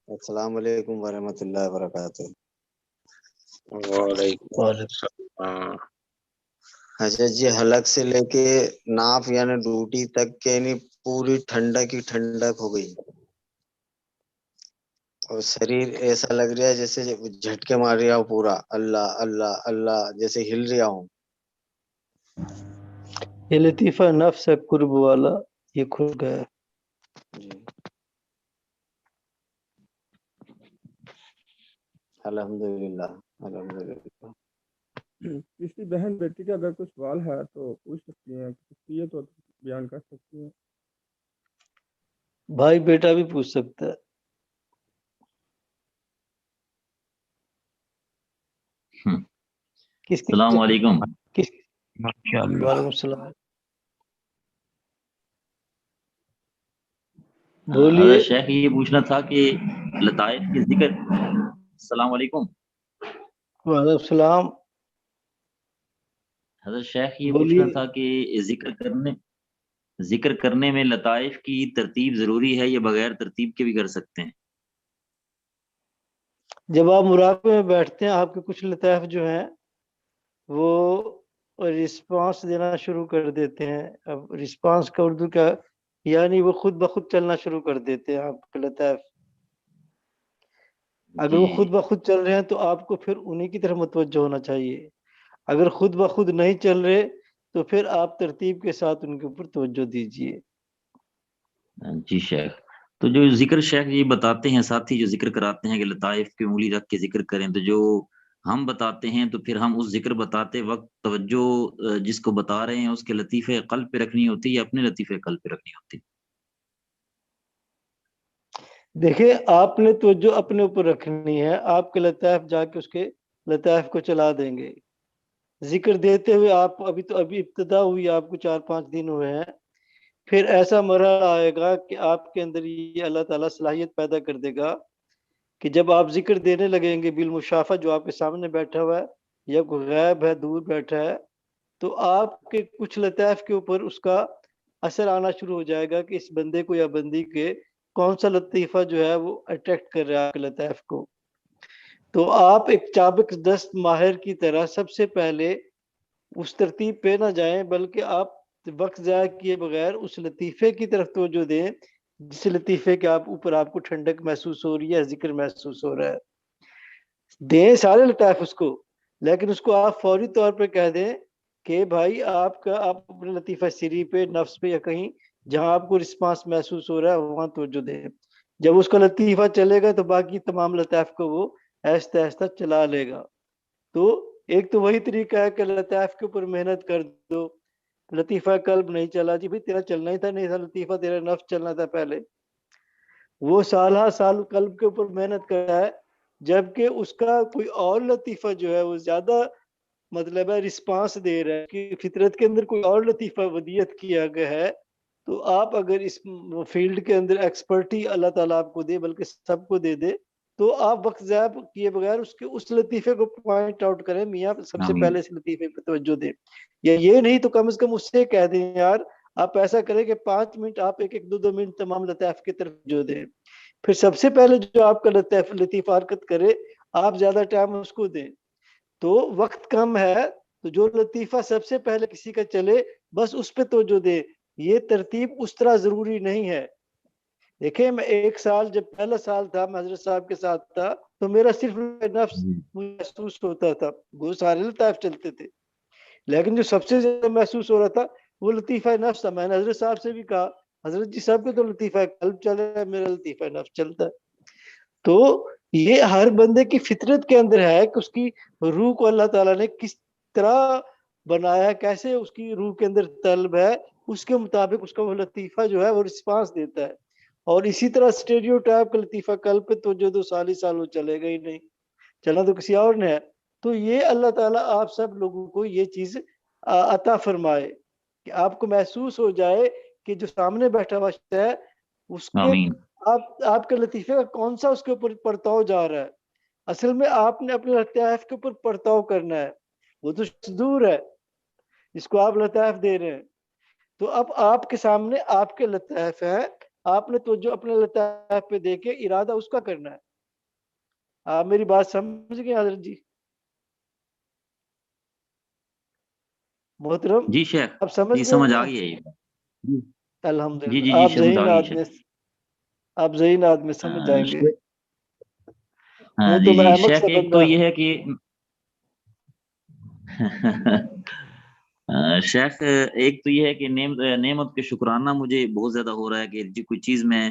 السلام علیکم ورحمۃ اللہ وبرکاتہ۔ وعلیکم السلام۔ اچھا جی، حلق سے لے کے ناف یعنی ڈوٹی تک کے پوری ٹھنڈک ہی ٹھنڈک ہو گئی، اور شریر ایسا لگ رہا ہے جیسے جھٹکے مار رہا ہوں، پورا اللہ اللہ اللہ جیسے ہل رہا ہوں۔ یہ لطیفہ نفس ہے قرب والا، یہ کھل گیا۔ جی الحمدللہ الحمدللہ۔ کسی بہن بیٹی کا اگر کوئی سوال ہے تو پوچھ سکتی ہیں، کسی ہے تو بیان کر سکتی ہیں۔ بھائی بیٹا بھی پوچھ سکتا ہے۔ السلام علیکم۔ وعلیکم السلام، بولیے۔ حضرت شیخ یہ پوچھنا تھا کہ لطائف کے ذکر، السلام علیکم۔ وعلیکم السلام، حضرت شیخ یہ بولیے۔ پوچھنا تھا کہ ذکر کرنے میں لطائف کی ترتیب ضروری ہے یا بغیر ترتیب کے بھی کر سکتے ہیں؟ جب آپ مراقبے میں بیٹھتے ہیں، آپ کے کچھ لطائف جو ہیں وہ رسپانس دینا شروع کر دیتے ہیں۔ اب رسپانس کا اردو کا یعنی وہ خود بخود چلنا شروع کر دیتے ہیں آپ کے لطائف۔ اگر وہ خود بخود چل رہے ہیں تو آپ کو پھر انہی کی طرف متوجہ ہونا چاہیے۔ اگر خود بخود نہیں چل رہے تو پھر آپ ترتیب کے ساتھ ان کے اوپر توجہ دیجیے۔ جی شیخ، تو جو ذکر شیخ یہ بتاتے ہیں ساتھی جو ذکر کراتے ہیں کہ لطائف کی انگلی رکھ کے ذکر کریں، تو جو ہم بتاتے ہیں تو پھر ہم اس ذکر بتاتے وقت توجہ جس کو بتا رہے ہیں اس کے لطیفے قلب پہ رکھنی ہوتی یا اپنے لطیفے قلب پہ رکھنی ہوتی؟ دیکھیں، آپ نے توجہ اپنے اوپر رکھنی ہے، آپ کے لطائف جا کے اس کے لطائف کو چلا دیں گے۔ ذکر دیتے ہوئے آپ ابھی ابتدا ہوئی، آپ کو 4-5 دن ہوئے ہیں، پھر ایسا مرحلہ آئے گا کہ آپ کے اندر یہ اللہ تعالیٰ صلاحیت پیدا کر دے گا کہ جب آپ ذکر دینے لگیں گے بالمشافہ، جو آپ کے سامنے بیٹھا ہوا ہے یا کوئی غائب ہے دور بیٹھا ہے، تو آپ کے کچھ لطائف کے اوپر اس کا اثر آنا شروع ہو جائے گا کہ اس بندے کو یا بندی کے کون سا لطیفہ جو ہے وہ اٹریکٹ کر رہا ہے آپ کے لطائف کو۔ تو آپ ایک چابک دست ماہر کی طرح سب سے پہلے اس ترتیب پہ نہ جائیں، بلکہ آپ وقت ضائع کیے بغیر اس لطیفے کی طرف توجہ دیں جس لطیفے کے اوپر آپ کو ٹھنڈک محسوس ہو رہی ہے، ذکر محسوس ہو رہا ہے۔ دیں سارے لطائف اس کو، لیکن اس کو آپ فوری طور پہ کہہ دیں کہ بھائی آپ اپنے لطیفہ سری پہ، نفس پہ، یا کہیں جہاں آپ کو رسپانس محسوس ہو رہا ہے وہاں توجہ دیں۔ جب اس کا لطیفہ چلے گا تو باقی تمام لطائف کو وہ آہستہ آہستہ چلا لے گا۔ تو ایک تو وہی طریقہ ہے کہ لطائف کے اوپر محنت کر دو۔ لطیفہ قلب نہیں چلا، جی بھائی تیرا چلنا ہی تھا، نہیں تھا لطیفہ، تیرا نفس چلنا تھا پہلے۔ وہ سالہ سال قلب کے اوپر محنت کر رہا ہے، جبکہ اس کا کوئی اور لطیفہ جو ہے وہ زیادہ مطلب ہے رسپانس دے رہا ہے کہ فطرت کے اندر کوئی اور لطیفہ ودیت کیا گیا ہے۔ تو آپ اگر اس فیلڈ کے اندر ایکسپرٹی اللہ تعالیٰ آپ کو دے، بلکہ سب کو دے دے، تو آپ وقت ضائع کیے بغیر اس لطیفے کو پوائنٹ آؤٹ کریں، میاں سب سے پہلے اس لطیفے پہ توجہ دیں۔ یا یہ نہیں تو کم از کم اس سے کہہ دیں یار آپ ایسا کریں کہ 5 منٹ آپ ایک 2 منٹ تمام لطائف کی طرف جو دیں۔ پھر سب سے پہلے جو آپ کا لطیفہ حرکت کرے آپ زیادہ ٹائم اس کو دیں۔ تو وقت کم ہے تو جو لطیفہ سب سے پہلے کسی کا چلے بس اس پہ توجہ دے۔ یہ ترتیب اس طرح ضروری نہیں ہے۔ دیکھیں، میں 1 سال جب پہلا سال تھا میں حضرت صاحب کے ساتھ تھا تو میرا صرف نفس محسوس ہوتا تھا، وہ سارے لطائف چلتے تھے، لیکن جو سب سے زیادہ محسوس ہو رہا تھا وہ لطیفہ نفس تھا۔ میں نے حضرت صاحب سے بھی کہا حضرت جی صاحب کے تو لطیفہ قلب چل رہا ہے، میرا لطیفہ نفس چلتا ہے۔ تو یہ ہر بندے کی فطرت کے اندر ہے کہ اس کی روح کو اللہ تعالیٰ نے کس طرح بنایا ہے، کیسے اس کی روح کے اندر طلب ہے، اس کے مطابق اس کا وہ لطیفہ جو ہے وہ رسپانس دیتا ہے۔ اور اسی طرح اسٹیریو ٹائپ کا لطیفہ قلب پہ توجہ دو، سال وہ چلے گا ہی نہیں، چلنا تو کسی اور نے ہے۔ تو یہ اللہ تعالیٰ آپ سب لوگوں کو یہ چیز عطا فرمائے کہ آپ کو محسوس ہو جائے کہ جو سامنے بیٹھا ہوا ہے اس کے آپ کے لطیفے کا کون سا اس کے اوپر پرتاؤ جا رہا ہے۔ اصل میں آپ نے اپنے لطائف کے اوپر پرتاؤ کرنا ہے، وہ تو دور ہے جس کو آپ لطائف دے رہے ہیں۔ تو اب آپ کے سامنے آپ کے لطائف ہیں، آپ نے توجہ اپنے لطائف پہ دے کے ارادہ اس کا کرنا ہے. آپ میری بات سمجھ گئے حضرت جی؟ محترم جی شیخ آپ سمجھ جی گئے سمجھ نا؟ آ گئی ہے یہ. جی الحمدللہ. جی جی آپ سمجھ آ ذہین گئی آدمی شیخ. آپ ذہین آدمی سمجھ جائیں گے. ہاں ہوں جی تو میں جی احمق شیخ سا ایک تو بندہ یہ ہوں. ہے کہ شیخ ایک تو یہ ہے کہ نعمت کے شکرانہ مجھے بہت زیادہ ہو رہا ہے کہ جی کوئی چیز میں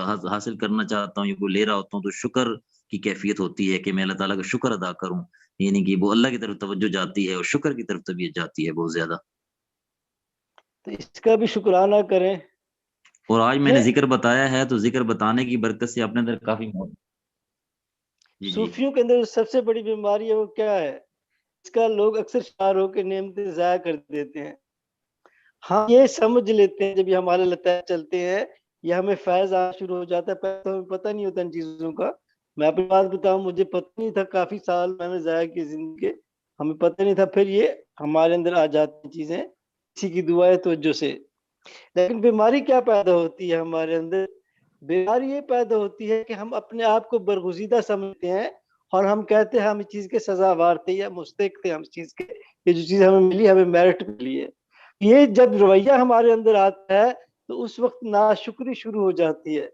حاصل کرنا چاہتا ہوں یا کوئی لے رہا ہوتا ہوں تو شکر کی کیفیت ہوتی ہے کہ میں اللہ تعالیٰ کا شکر ادا کروں، یعنی کہ وہ اللہ کی طرف توجہ جاتی ہے اور شکر کی طرف طبیعت جاتی ہے بہت زیادہ. تو اس کا بھی شکرانہ کریں. اور آج میں نے یہ ذکر بتایا ہے تو ذکر بتانے کی برکت سے اپنے اندر کافی جی جی صوفیوں کے اندر سب سے بڑی بیماری ہے وہ کیا ہے؟ اس کا لوگ اکثر شکار ہو کے نعمتیں ضائع کر دیتے ہیں. ہم یہ سمجھ لیتے ہیں جب یہ ہمارے لطائف چلتے ہیں یا ہمیں فیض آنا شروع ہو جاتا ہے، پہلے تو ہمیں پتہ نہیں ہوتا ان چیزوں کا. میں اپنی بات بتاؤں، مجھے پتہ نہیں تھا، کافی سال میں نے ضائع کی زندگی کے، ہمیں پتہ نہیں تھا. پھر یہ ہمارے اندر آ جاتی چیزیں کسی کی دعا توجہ سے. لیکن بیماری کیا پیدا ہوتی ہے ہمارے اندر؟ بیماری یہ پیدا ہوتی ہے کہ ہم اپنے آپ کو برگزیدہ سمجھتے ہیں اور ہم کہتے ہیں ہم اس چیز کے سزاوار تھے یا مستحق تھے ہم اس چیز کے، یہ جو چیز ہمیں ملی ہمیں میرٹ ملی ہے. یہ جب رویہ ہمارے اندر آتا ہے تو اس وقت ناشکری شروع ہو جاتی ہے.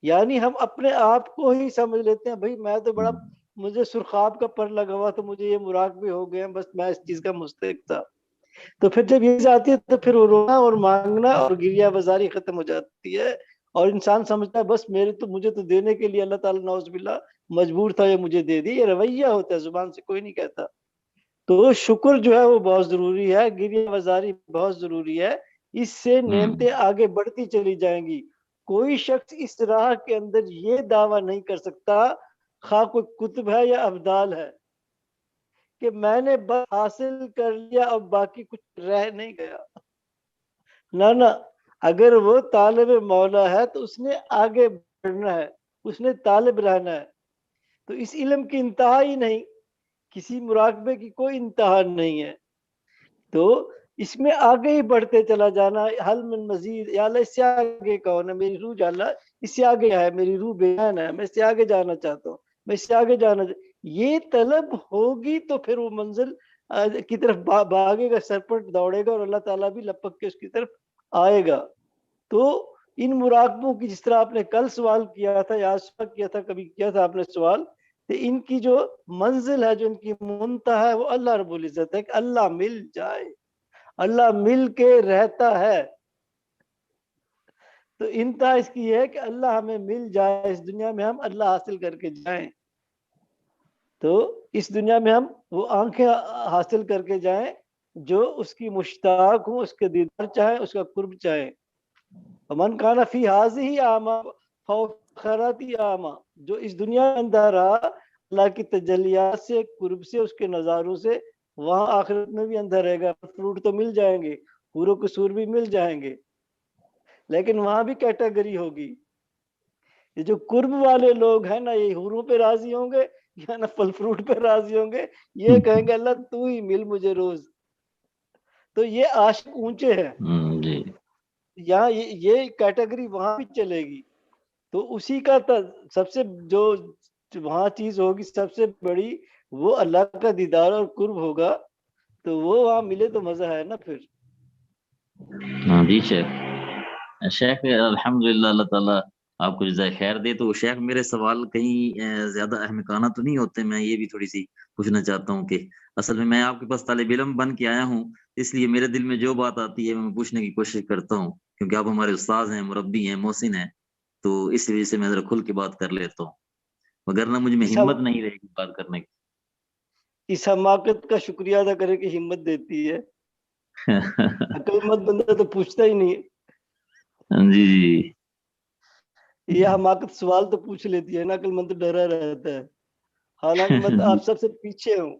یعنی ہم اپنے آپ کو ہی سمجھ لیتے ہیں بھائی میں تو بڑا، مجھے سرخاب کا پر لگا ہوا تو مجھے یہ مراقبے ہو گئے ہیں، بس میں اس چیز کا مستحق تھا. تو پھر جب یہ آتی ہے تو پھر وہ رونا اور مانگنا اور گریہ بازاری ختم ہو جاتی ہے اور انسان سمجھتا ہے بس مجھے تو دینے کے لیے اللہ تعالیٰ نعوذ باللہ مجبور تھا، یہ مجھے دے دی. یہ رویہ ہوتا ہے، زبان سے کوئی نہیں کہتا. تو شکر جو ہے وہ بہت ضروری ہے، گریہ بازاری بہت ضروری ہے. اس سے نعمتیں آگے بڑھتی چلی جائیں گی. کوئی شخص اس راہ کے اندر یہ دعویٰ نہیں کر سکتا، خواہ کوئی کتب ہے یا ابدال ہے، کہ میں نے بس حاصل کر لیا اب باقی کچھ رہ نہیں گیا. نہ اگر وہ طالب مولا ہے تو اس نے آگے بڑھنا ہے، اس نے طالب رہنا ہے. تو اس علم کی انتہا ہی نہیں، کسی مراقبے کی کوئی انتہا نہیں ہے. تو اس میں آگے ہی بڑھتے چلا جانا. حل من مزید، یا اللہ اس سے آگے کون ہے؟ میری روح یا اللہ اس سے آگے ہے، میری روح بیان ہے، میں اس سے آگے جانا چاہتا ہوں، میں اس سے آگے جانا یہ طلب ہوگی تو پھر وہ منزل کی طرف بھاگے گا، سرپٹ دوڑے گا اور اللہ تعالیٰ بھی لپک کے اس کی طرف آئے گا. تو ان مراقبوں کی، جس طرح آپ نے کل سوال کیا تھا یا آج کیا تھا، کبھی کیا تھا آپ نے سوال، کہ ان کی جو منزل ہے، جو ان کی منتہا ہے، وہ اللہ رب العزت ہے. کہ اللہ مل جائے، اللہ مل کے رہتا ہے. تو انتہا اس کی ہے کہ اللہ ہمیں مل جائے، اس دنیا میں ہم اللہ حاصل کر کے جائیں. تو اس دنیا میں ہم وہ آنکھیں حاصل کر کے جائیں جو اس کی مشتاق ہوں، اس کے دیدار چاہیں، اس کا قرب چاہیں. من کانا فی حاضی اعمیٰ فوخراتی اعمیٰ، جو اس دنیا میں اندھا رہا اللہ کی تجلیات سے، قرب سے، اس کے نظاروں سے، وہاں آخرت میں بھی اندھا رہے گا. فروٹ تو مل جائیں گے، حور و قصور بھی مل جائیں گے، لیکن وہاں بھی کیٹیگری ہوگی. یہ جو قرب والے لوگ ہیں نا، یہ حوروں پہ راضی ہوں گے یا نہ پھل فروٹ پہ راضی ہوں گے. یہ کہیں گے اللہ تو ہی مل مجھے روز. تو یہ عاشق اونچے ہیں. جی یہاں یہ کیٹیگری وہاں بھی چلے گی. تو اسی کا سب سے جو وہاں چیز ہوگی سب سے بڑی، وہ اللہ کا دیدار اور قرب ہوگا. تو وہ وہاں ملے تو مزہ ہے نا پھر. ہاں جی شیخ الحمدللہ، اللہ تعالیٰ آپ کو جزائے خیر دے. تو شیخ میرے سوال کہیں زیادہ احمقانہ تو نہیں ہوتے، میں یہ بھی تھوڑی سی پوچھنا چاہتا ہوں کہ اصل میں آپ کے پاس طالب علم بن کے آیا ہوں، اس لیے میرے دل میں جو بات آتی ہے میں پوچھنے کی کوشش کرتا ہوں، کیونکہ آپ ہمارے استاذ ہیں، مربی ہیں، محسن ہیں، تو اس وجہ سے میں ذرا کھل کے بات کر لیتا ہوں، وگرنہ مجھ میں ہمت نہیں رہے گی بات کرنے کی. اس حماقت کا شکریہ ادا کرے کہ ہمت دیتی ہے. عقل مند بندہ تو پوچھتا ہی نہیں. جی جی یہ حماقت سوال تو پوچھ لیتی ہے نا، عقل مند تو ڈرا رہتا ہے. حالانکہ میں تو آپ سب سے پیچھے ہوں.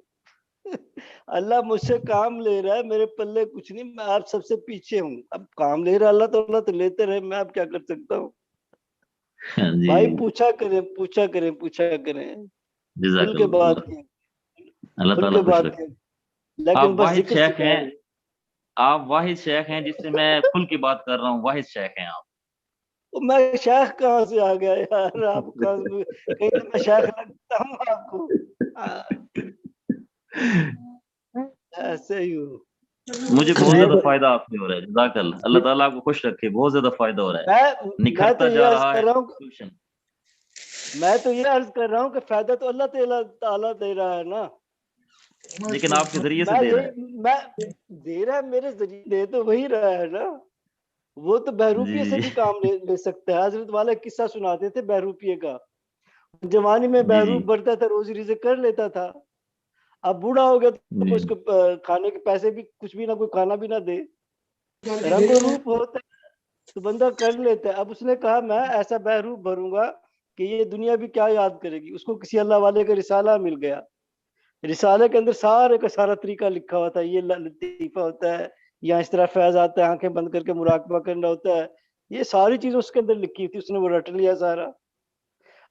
اللہ مجھ سے کام لے رہا ہے، میرے پلے کچھ نہیں، میں آپ سب سے پیچھے ہوں. اب کام لے رہا اللہ تو لیتے رہے، میں اب کیا کر سکتا ہوں. بھائی پوچھا کریں پوچھا کریں پوچھا کریں، جزاک کھل کے اللہ، بات کی، اللہ کھل تعالیٰ کے خوش بات رکھے. کی. لیکن آپ بس واحد ذکر شیخ ہیں، سکھائیں. آپ واحد شیخ ہیں جس سے میں کھل کے بات کر رہا ہوں، واحد شیخ ہیں آپ. میں شیخ کہاں سے آ گیا یار، آپ کہاں سے، کہیں تو میں شیخ لگتا ہوں آپ کو، ایسے ہی ہو. مجھے بہت زیادہ فائدہ آپ سے ہو رہا ہے، جزاک اللہ، اللہ تعالیٰ آپ کو خوش رکھے، بہت زیادہ فائدہ ہو رہا ہے، میں تو نکھرتا یہ جا عرض رہا کر ہے رہا ہوں، ٹیوشن. میں تو یہ عرض کر رہا ہوں کہ فائدہ تو اللہ تعالیٰ دے رہا ہے نا، لیکن آپ کے ذریعے سے میں دے رہا ہے. میں دے رہا ہے، میرے ذریعے دے تو وہی رہا ہے نا. وہ تو بہروپیے سے جی بھی کام لے سکتا ہے. حضرت والا قصہ سناتے تھے بہروپیے کا، جوانی میں جی بہروپ بڑھتا تھا، روزی رزق کر لیتا تھا، اب بوڑھا ہو گیا تو جی اس کو کھانے کے پیسے بھی کچھ بھی نہ، کوئی کھانا بھی نہ دے، رنگ و روپ ہوتا ہے تو بندہ کر لیتا ہے. اب اس نے کہا میں ایسا بہروپ بھروں گا کہ یہ دنیا بھی کیا یاد کرے گی. اس کو کسی اللہ والے کا رسالہ مل گیا، رسالے کے اندر سارے کا سارا طریقہ لکھا ہوا تھا، یہ لطیفہ ہوتا ہے، یا اس طرح فیض آتا ہے، آنکھیں بند کر کے مراقبہ کرنا ہوتا ہے، یہ ساری چیزیں اس کے اندر لکھی تھی، اس نے وہ رٹ لیا سارا.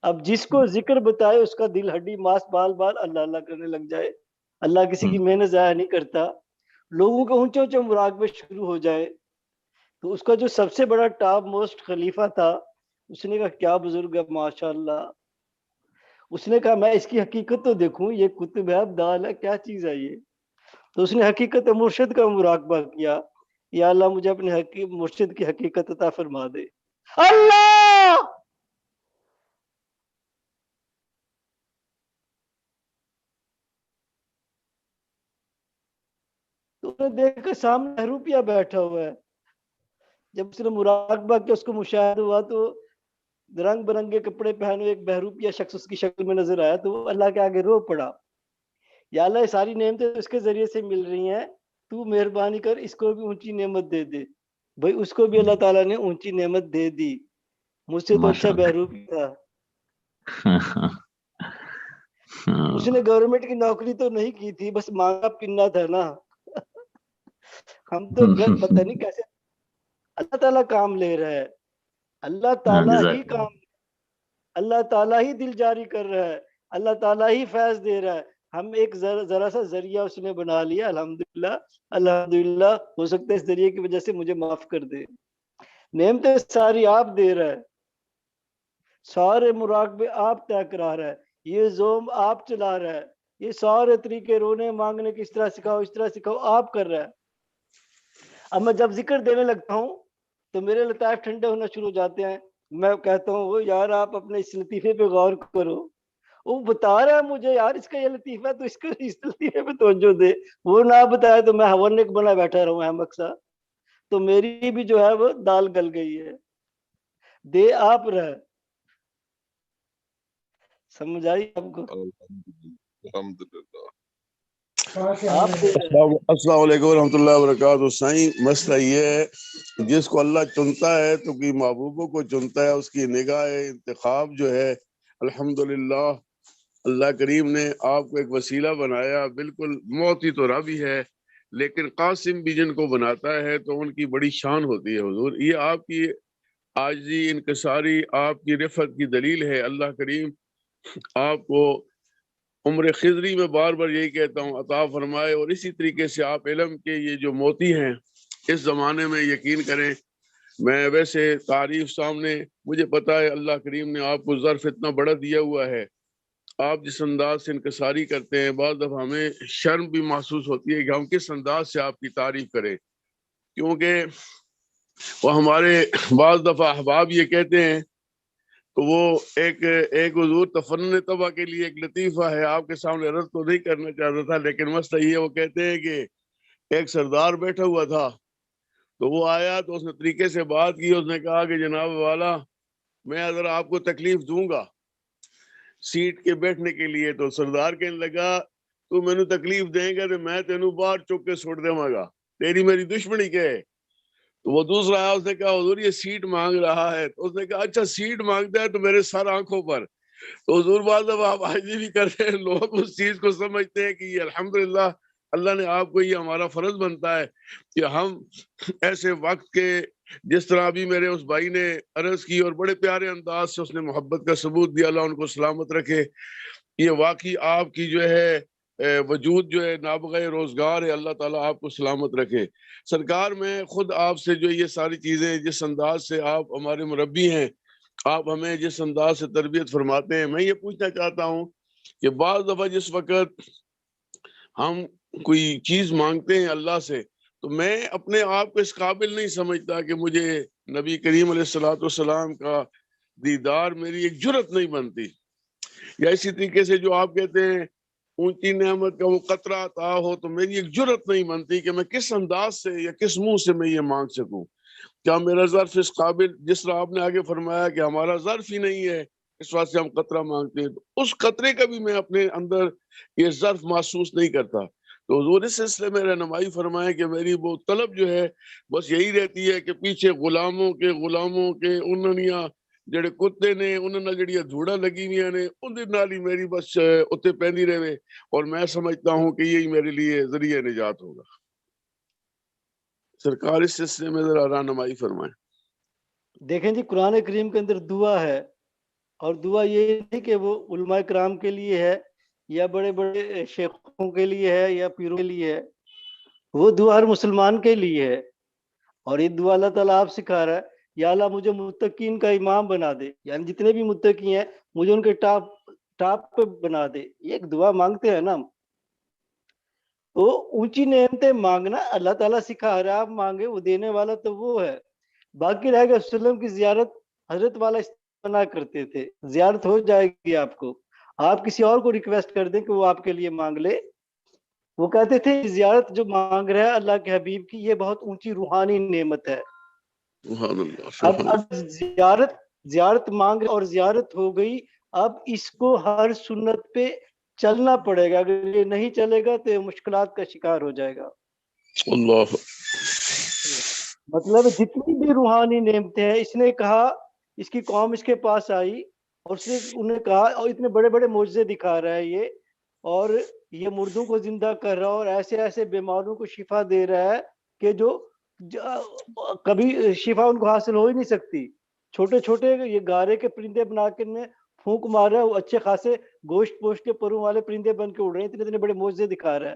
اب جس کو ذکر بتائے اس کا دل ہڈی ماس بال بال اللہ اللہ کرنے لگ جائے. اللہ کسی کی محنت ضائع نہیں کرتا. لوگوں کے اونچے اونچے مراقبے شروع ہو جائے. تو اس کا جو سب سے بڑا ٹاپ موسٹ خلیفہ تھا، اس نے کہا کیا بزرگ ہے ماشاء اللہ. اس نے کہا میں اس کی حقیقت تو دیکھوں، یہ کتب ہے ابدال ہے، کیا چیز ہے یہ. تو اس نے حقیقت مرشد کا مراقبہ کیا، یا اللہ مجھے اپنے مرشد کی حقیقت عطا فرما دے. اللہ تو نے دیکھا سامنے بہروپیہ بیٹھا ہوا ہے. جب اس نے مراقبہ کیا، اس کو مشاہدہ ہوا تو رنگ برنگے کپڑے پہنے ایک بہروپیہ شخص اس کی شکل میں نظر آیا، تو وہ اللہ کے آگے رو پڑا، یا اللہ یہ ساری نعمتیں اس کے ذریعے سے مل رہی ہیں، تو مہربانی کر اس کو بھی اونچی نعمت دے دے. بھائی اس کو بھی اللہ تعالیٰ نے اونچی نعمت دے دی، مجھ سے تو اچھا بہروپی تھا. اس نے گورنمنٹ کی نوکری تو نہیں کی تھی، بس مانگا پننا تھا نا. ہم تو پتہ نہیں کیسے اللہ تعالیٰ کام لے رہا ہے، اللہ تعالیٰ ہی کام، اللہ تعالیٰ ہی دل جاری کر رہا ہے، اللہ تعالیٰ ہی فیض دے رہا ہے. ہم ایک ذرا سا ذریعہ اس نے بنا لیا. الحمدللہ الحمدللہ، ہو سکتا ہے اس ذریعے کی وجہ سے مجھے معاف کر دے. نعمتیں ساری آپ دے رہا ہے، سارے مراقبے آپ طے کرا رہا ہے، یہ زوم آپ چلا رہا ہے، یہ سارے طریقے رونے مانگنے کی اس طرح سکھاؤ اس طرح سکھاؤ آپ کر رہا ہے. اب میں جب ذکر دینے لگتا ہوں تو میرے لطائف ٹھنڈے ہونا شروع ہو جاتے ہیں. میں کہتا ہوں وہ یار آپ اپنے اس لطیفے پہ غور کرو، وہ بتا رہا ہے مجھے یار اس کا یہ لطیفہ ہے تو اس کا اس لطیفے پہ توجہ دے. وہ نہ بتایا تو میں ہورنک بنا بیٹھا رہوں احمق سا. تو میری بھی جو ہے وہ دال گل گئی ہے. دے آپ رہے، سمجھ آئی آپ کو؟ الحمدللہ. السلام علیکم ورحمۃ اللہ وبرکاتہ. سائیں مسئلہ یہ ہے جس کو اللہ چنتا ہے تو کوئی محبوبوں کو چنتا ہے، اس کی نگاہ انتخاب جو ہے الحمدللہ اللہ کریم نے آپ کو ایک وسیلہ بنایا. بالکل موتی تو رب ہی ہے، لیکن قاسم بھی جن کو بناتا ہے تو ان کی بڑی شان ہوتی ہے. حضور یہ آپ کی عاجزی انکساری آپ کی رفعت کی دلیل ہے. اللہ کریم آپ کو عمر خضری میں بار بار یہی کہتا ہوں عطا فرمائے. اور اسی طریقے سے آپ علم کے یہ جو موتی ہیں اس زمانے میں یقین کریں، میں ویسے تعریف سامنے مجھے پتا ہے اللہ کریم نے آپ کو ظرف اتنا بڑا دیا ہوا ہے. آپ جس انداز سے انکساری کرتے ہیں بعض دفعہ ہمیں شرم بھی محسوس ہوتی ہے کہ ہم کس انداز سے آپ کی تعریف کریں، کیونکہ وہ ہمارے بعض دفعہ احباب یہ کہتے ہیں تو وہ ایک حضور تفنن طبع کے لیے ایک لطیفہ ہے، آپ کے سامنے رد تو نہیں کرنا چاہتا تھا، لیکن مسئلہ یہ وہ کہتے ہیں کہ ایک سردار بیٹھا ہوا تھا تو وہ آیا تو اس نے طریقے سے بات کی. اس نے کہا کہ جناب والا میں اگر آپ کو تکلیف دوں گا سیٹ کے بیٹھنے کے لیے، تو سردار کہنے لگا تو مینو تکلیف دیں گا تو میں تینوں باہر چک کے سٹ دوں گا، تیری میری دشمنی کیا ہے. تو وہ دوسرا آیا، اس نے کہا حضور یہ سیٹ مانگ رہا ہے. تو اس نے کہا اچھا سیٹ مانگتا ہے تو میرے سر آنکھوں پر. تو حضور بعض دفعہ آپ حاضری بھی کرتے ہیں، لوگ اس چیز کو سمجھتے ہیں کہ یہ الحمدللہ اللہ نے آپ کو یہ ہمارا فرض بنتا ہے کہ ہم ایسے وقت کے، جس طرح ابھی میرے اس بھائی نے عرض کی اور بڑے پیارے انداز سے اس نے محبت کا ثبوت دیا، اللہ ان کو سلامت رکھے. یہ واقعی آپ کی جو ہے وجود جو ہے نابغہ روزگار ہے، اللہ تعالیٰ آپ کو سلامت رکھے۔ سرکار میں خود آپ سے جو یہ ساری چیزیں جس انداز سے آپ ہمارے مربی ہیں، آپ ہمیں جس انداز سے تربیت فرماتے ہیں، میں یہ پوچھنا چاہتا ہوں کہ بعض دفعہ جس وقت ہم کوئی چیز مانگتے ہیں اللہ سے، تو میں اپنے آپ کو اس قابل نہیں سمجھتا کہ مجھے نبی کریم علیہ الصلوۃ والسلام کا دیدار میری ایک جرت نہیں بنتی، یا اسی طریقے سے جو آپ کہتے ہیں اونچی نعمت کا وہ قطرہ عطا ہو، تو میری ایک جرت نہیں بنتی کہ میں کس انداز سے یا کس منہ سے میں یہ مانگ سکوں۔ کیا میرا ظرف اس قابل، جس طرح آپ نے آگے فرمایا کہ ہمارا ظرف ہی نہیں ہے اس واسطے ہم قطرہ مانگتے ہیں، تو اس قطرے کا بھی میں اپنے اندر یہ ظرف محسوس نہیں کرتا۔ تو حضور اس سلسلے میں رہنمائی فرمائے کہ میری وہ طلب جو ہے بس یہی رہتی ہے کہ پیچھے غلاموں کے انہوں جڑے کتے نے انہوں نے جڑیاں دھوڑا لگی ہوئی نے اندر نال ہی میری بس اتنے پہنی رہے، اور میں سمجھتا ہوں کہ یہی میرے لیے ذریعہ نجات ہوگا۔ سرکار اس سلسلے میں ذرا رہنمائی فرمائیں۔ دیکھیں جی، قرآن کریم کے اندر دعا ہے، اور دعا یہ نہیں کہ وہ علماء کرام کے لیے ہے یا بڑے بڑے شیخوں کے لیے ہے یا پیروں کے لیے ہے، وہ دعا ہر مسلمان کے لیے ہے۔ اور یہ دعا اللہ تعالیٰ آپ سکھا رہا ہے، یا اللہ مجھے متقین کا امام بنا دے، یعنی جتنے بھی متقی ہیں مجھے ان کے ٹاپ پہ بنا دے۔ یہ ایک دعا مانگتے ہیں نا ہم، تو اونچی نعمتیں مانگنا اللہ تعالیٰ سکھا رہا ہے، آپ مانگے، وہ دینے والا تو وہ ہے۔ باقی رہ گیا وسلم کی زیارت، حضرت والا منع کرتے تھے، زیارت ہو جائے گی آپ کو، آپ کسی اور کو ریکویسٹ کر دیں کہ وہ آپ کے لیے مانگ لے۔ وہ کہتے تھے زیارت جو مانگ رہا ہے اللہ کے حبیب کی، یہ بہت اونچی روحانی نعمت ہے۔ سبحان اللہ، اب زیارت مانگ اور زیارت ہو گئی، اب اس کو ہر سنت پہ چلنا پڑے گا، اگر یہ نہیں چلے گا تو یہ مشکلات کا شکار ہو جائے گا۔ اللہ مطلب جتنی بھی روحانی نعمتیں ہیں، اس نے کہا، اس کی قوم اس کے پاس آئی اور اس نے انہیں کہا، اور اتنے بڑے بڑے معجزے دکھا رہا ہے یہ، اور یہ مردوں کو زندہ کر رہا ہے اور ایسے ایسے بیماروں کو شفا دے رہا ہے کہ جو کبھی شفا ان کو حاصل ہو ہی نہیں سکتی۔ چھوٹے چھوٹے یہ گارے کے پرندے بنا کے میں پھونک مار رہا ہے، وہ اچھے خاصے گوشت پوشت کے پروں والے پرندے بن کے اڑ رہے ہیں، اتنے اتنے بڑے معجزے دکھا رہا ہے۔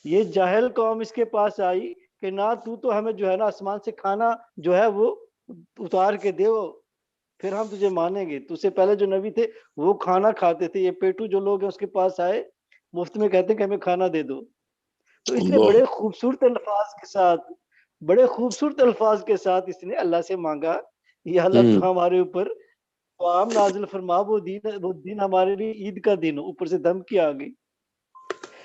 یہ جاہل قوم اس کے پاس آئی کہ نہ تو ہمیں جو ہے نا آسمان سے کھانا جو ہے وہ اتار کے دے، پھر ہم تجھے مانیں گے۔ تجھ سے پہلے جو نبی تھے وہ کھانا کھاتے تھے، یہ پیٹو جو لوگ ہیں اس کے پاس آئے، مفت میں کہتے ہیں کہ ہمیں کھانا دے دو۔ تو اس نے بڑے خوبصورت الفاظ کے ساتھ اس نے اللہ سے مانگا، یہ اللہ تو ہمارے اوپر قوام نازل فرما، وہ دن ہمارے لیے عید کا دن ہو۔ اوپر سے دھمکی آ گئی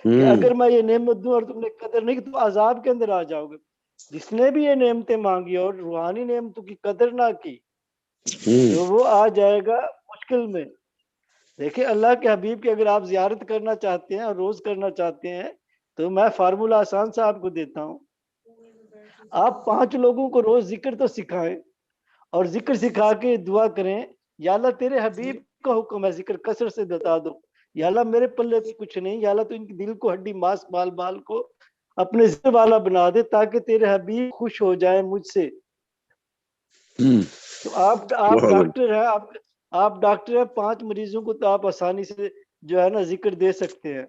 کہ اگر میں یہ نعمت دوں اور تم نے قدر نہیں کی تو عذاب کے اندر آ جاؤ گے۔ جس نے بھی یہ نعمتیں مانگی اور روحانی نعمتوں کی قدر نہ کی تو وہ آ جائے گا مشکل میں۔ دیکھیں اللہ کے حبیب کی اگر آپ زیارت کرنا چاہتے ہیں اور روز کرنا چاہتے ہیں تو میں فارمولہ آسان سا آپ کو دیتا ہوں، آپ 5 لوگوں کو روز ذکر تو سکھائیں، اور ذکر سکھا کے دعا کریں، یا اللہ تیرے حبیب کا حکم ہے ذکر کثرت سے بتا دو، یا اللہ میرے پلے کچھ نہیں، یا اللہ تو ان کی دل کو ہڈی ماس بال کو اپنے ذکر والا بنا دے تاکہ تیرے حبیب خوش ہو جائے مجھ سے۔ تو آپ ڈاکٹر ہیں، آپ ڈاکٹر ہیں، 5 مریضوں کو تو آپ آسانی سے جو ہے نا ذکر دے سکتے ہیں،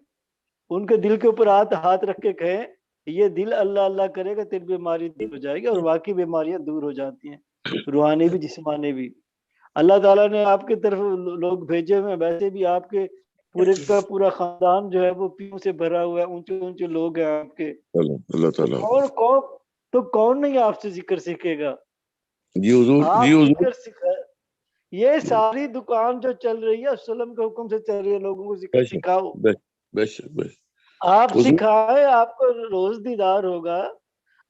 ان کے دل کے اوپر ہاتھ رکھ کے کہیں یہ دل اللہ اللہ کرے گا تیری بیماری دور ہو جائے گی، اور واقعی بیماریاں دور ہو جاتی ہیں، روحانی بھی جسمانی بھی۔ اللہ تعالیٰ نے آپ کی طرف لوگ بھیجے ہوئے ہیں، ویسے بھی آپ کے پورے کا پورا خاندان جو ہے وہ پیوں سے بھرا ہوا ہے، اونچے اونچے لوگ ہیں آپ کے، اللہ تعالیٰ تو کون نہیں آپ سے ذکر سیکھے گا؟ جی حضور، آپ جی حضور، ذکر سکھائے، یہ ساری دکان جو چل رہی ہے وسلم کے حکم سے چل رہی ہے، لوگوں کو ذکر سکھاؤ، آپ سکھائے، آپ کو روز دیدار ہوگا،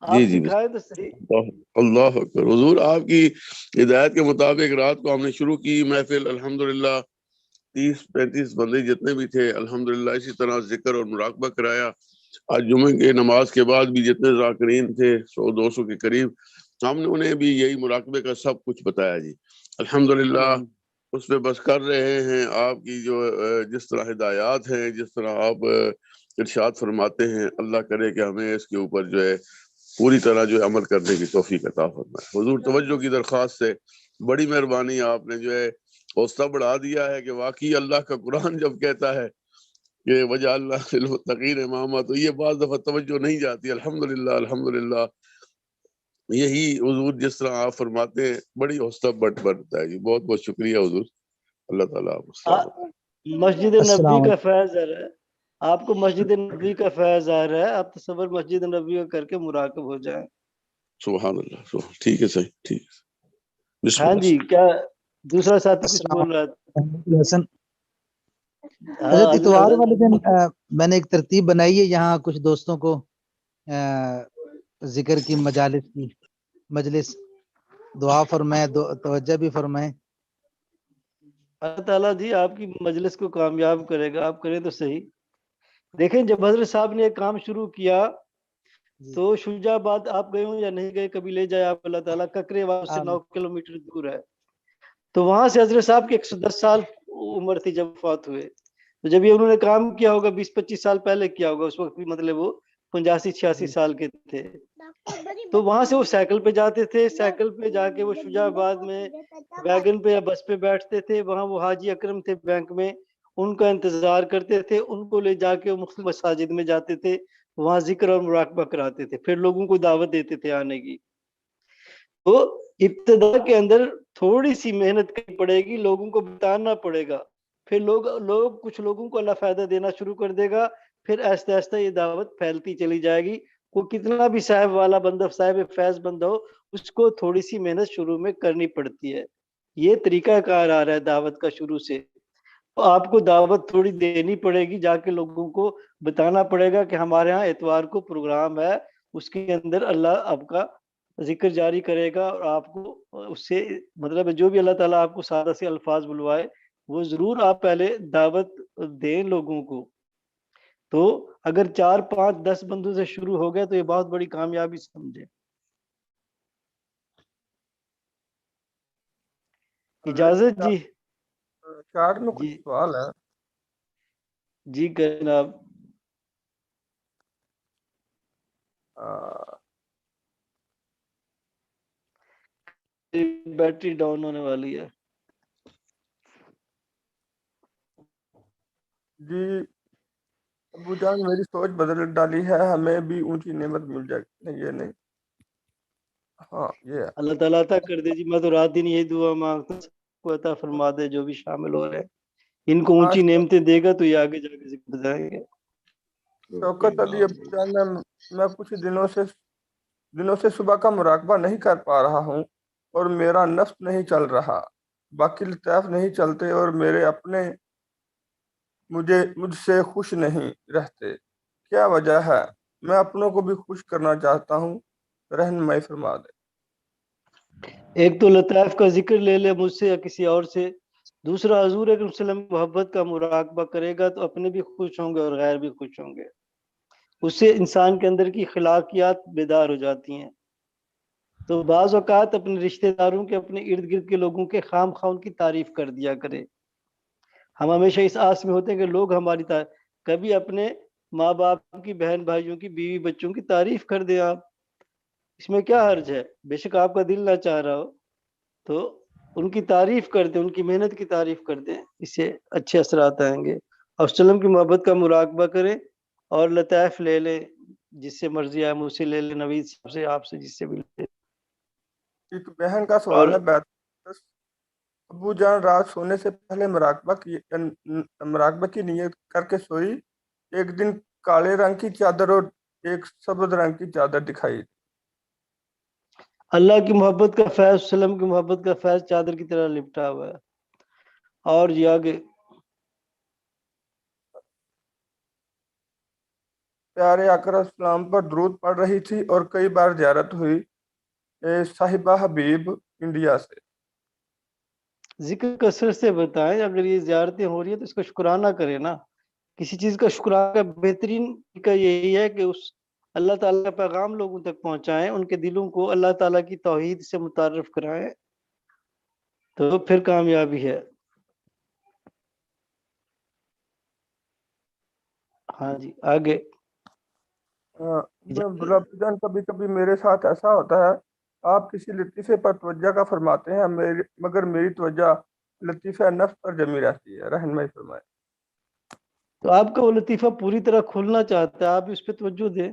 آپ سکھائے تو صحیح۔ اللہ اکبر۔ حضور آپ کی ہدایت کے مطابق رات کو ہم نے شروع کی محفل، الحمدللہ 30-35 بندے جتنے بھی تھے الحمدللہ اسی طرح ذکر اور مراقبہ کرایا۔ آج جمعے کے نماز کے بعد بھی جتنے ذاکرین تھے 100-200 کے قریب، ہم نے انہیں بھی یہی مراقبے کا سب کچھ بتایا جی، الحمدللہ اس پہ بس کر رہے ہیں۔ آپ کی جو جس طرح ہدایات ہیں، جس طرح آپ ارشاد فرماتے ہیں، اللہ کرے کہ ہمیں اس کے اوپر جو ہے پوری طرح جو ہے عمل کرنے کی توفیق عطا فرمائے۔ حضور توجہ کی درخواست سے بڑی مہربانی، آپ نے جو ہے حوصلہ بڑھا دیا ہے کہ واقعی اللہ کا قرآن جب کہتا ہے کہ وجعلنا للمتقین اماما، تو یہ بعض دفعہ توجہ نہیں جاتی. الحمدللہ الحمدللہ. یہی حضور جس طرح آپ فرماتے ہیں بڑی حوصلہ بڑھتا ہے جی. بہت بہت شکریہ حضور. اللہ تعالیٰ آپ کو سلامت. مسجد السلام نبوی کا فیض آ رہا ہے آپ کو، مسجد نبوی کا فیض آ رہا ہے. آپ تصور مسجد نبوی کا کر کے مراقب ہو جائیں. سبحان اللہ. ٹھیک ہے صحیح. ٹھیک ہے. بسم ہاں اللہ. جی، کیا دوسرا ساتھی کچھ السلام بول رہا تھا؟ علیکم حسن. ہاں حضرت اتوار حضرت والے دن میں نے ایک ترتیب بنائی ہے یہاں کچھ دوستوں کو ذکر کی مجلس دعا فرمائے، توجہ بھی فرمائے. اللہ تعالیٰ جی آپ کی مجلس کو کامیاب کرے گا. آپ کریں تو صحیح. دیکھیں جب حضرت صاحب نے ایک کام شروع کیا تو شجاع آباد آپ گئے ہوں یا نہیں گئے، کبھی لے جائے آپ اللہ تعالیٰ. ککرے وہاں سے 9 کلومیٹر دور ہے. تو وہاں سے حضرت صاحب کی 110 سال عمر تھی جب وفات ہوئے. تو جب یہ انہوں نے کام کیا ہوگا 20-25 سال پہلے کیا ہوگا، اس وقت بھی مطلب وہ 85-86 سال کے تھے. تو وہاں سے وہ سائیکل پہ جاتے تھے. سائیکل پہ جا کے وہ شجاع آباد میں ویگن پہ یا بس پہ بیٹھتے تھے. وہاں وہ حاجی اکرم تھے بینک میں، ان کا انتظار کرتے تھے. ان کو لے جا کے وہ مختلف مساجد میں جاتے تھے، وہاں ذکر اور مراقبہ کراتے تھے، پھر لوگوں کو دعوت دیتے تھے آنے کی. تو ابتدا کے اندر تھوڑی سی محنت کرنی پڑے گی، لوگوں کو بتانا پڑے گا. پھر کچھ لوگوں کو اللہ فائدہ دینا شروع کر دے گا. پھر آہستہ آہستہ یہ دعوت پھیلتی چلی جائے گی. کوئی کتنا بھی صاحب والا بندہ، صاحب فیض بندہ ہو، اس کو تھوڑی سی محنت شروع میں کرنی پڑتی ہے. یہ طریقہ کار آ رہا ہے دعوت کا شروع سے. آپ کو دعوت تھوڑی دینی پڑے گی، جا کے لوگوں کو بتانا پڑے گا کہ ہمارے ہاں اتوار کو پروگرام ہے، اس کے اندر اللہ آپ کا ذکر جاری کرے گا. اور آپ کو اس سے مطلب جو بھی اللہ تعالیٰ آپ کو سادہ سے الفاظ بلوائے وہ ضرور آپ پہلے دعوت دیں لوگوں کو. تو اگر 4-5-10 بندوں سے شروع ہو گئے تو یہ بہت بڑی کامیابی سمجھے. اجازت جی؟ چارٹ میں کچھ جی سوال ہے. جی جناب. بیٹری ڈاؤن ہونے والی ہے. جی ابو جان میری سوچ بدل ڈالی ہے، ہمیں بھی اونچی نعمت مل جائے. نہیں یہ نہیں، ہاں یہ ہے. اللہ تعالیٰ عطا کر دے جی. میں تو رات دن یہی دعا مانگتا ہوں کو عطا فرما دے جو بھی شامل ہو رہے ہیں. ان کو اونچی نعمتیں دے گا تو یہ آگے جا کے ذکر جائیں گے. شوکت علی ابو جان، میں کچھ دنوں سے صبح کا مراقبہ نہیں کر پا رہا ہوں اور میرا نفس نہیں چل رہا، باقی لطائف نہیں چلتے اور میرے اپنے مجھ سے خوش نہیں رہتے. کیا وجہ ہے؟ میں اپنوں کو بھی خوش کرنا چاہتا ہوں، رہنمائی فرما دے. ایک تو لطائف کا ذکر لے لے مجھ سے یا کسی اور سے. دوسرا حضور اکرم صلی اللہ علیہ وسلم محبت کا مراقبہ کرے گا تو اپنے بھی خوش ہوں گے اور غیر بھی خوش ہوں گے. اس سے انسان کے اندر کی خلاقیات بیدار ہو جاتی ہیں. تو بعض اوقات اپنے رشتہ داروں کے، اپنے ارد گرد کے لوگوں کے خام خواہ ان کی تعریف کر دیا کرے. ہم ہمیشہ اس آس میں ہوتے ہیں کہ لوگ ہماری کبھی اپنے ماں باپ کی، بہن بھائیوں کی، بیوی بچوں کی تعریف کر دیں آپ. اس میں کیا حرج ہے؟ بے شک آپ کا دل نہ چاہ رہا ہو تو ان کی تعریف کر دیں، ان کی محنت کی تعریف کر دیں. اس سے اچھے اثرات آئیں گے. اور وسلم کی محبت کا مراقبہ کریں اور لطائف لے لیں، جس سے مرضی آئے، مجھ سے لے لیں، نوید صاحب سے، آپ سے، جس سے بھی لے. ایک بہن کا اور سوال ہے. ابو جان رات سونے سے پہلے مراقبہ کی نیت کر کے سوئی. ایک دن کالے رنگ کی چادر اور ایک سبز رنگ کی چادر دکھائی. اللہ کی محبت کا فیض، وسلم کی محبت کا فیض چادر کی طرح لپٹا ہوا ہے. اور جی آگے. پیارے آقا اسلام پر درود پڑھ رہی تھی اور کئی بار زیارت ہوئی. صاحبہ حبیب انڈیا سے. ذکر کثرت سے بتائیں. اگر یہ زیارتیں ہو رہی ہیں تو اس کا شکرانہ کریں نا. کسی چیز کا شکرانہ کا بہترین طریقہ یہی ہے کہ اس اللہ تعالیٰ کا پیغام لوگوں تک پہنچائیں، ان کے دلوں کو اللہ تعالیٰ کی توحید سے متعارف کرائیں، تو پھر کامیابی ہے. ہاں جی آگے. ابو جان کبھی کبھی میرے ساتھ ایسا ہوتا ہے، آپ کسی لطیفے پر توجہ کا فرماتے ہیں مگر میری توجہ لطیفہ نفس پر جمی رہتی ہے. رہنمائی فرمائے. تو آپ کا وہ لطیفہ پوری طرح کھلنا چاہتا ہے، آپ اس پہ توجہ دیں.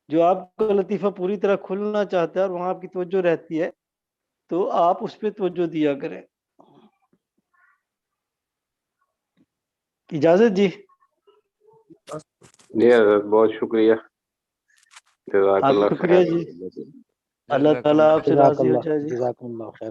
جو آپ کا لطیفہ پوری طرح کھلنا چاہتا ہے اور وہاں آپ کی توجہ رہتی ہے تو آپ اس پہ توجہ دیا کریں. اجازت جی. جی حضرت بہت شکریہ، جزاک آپ اللہ شکریہ خیر. جی. اللہ تعالیٰ آپ سے راضی ہو جائے جی. جزاکم اللہ خیر.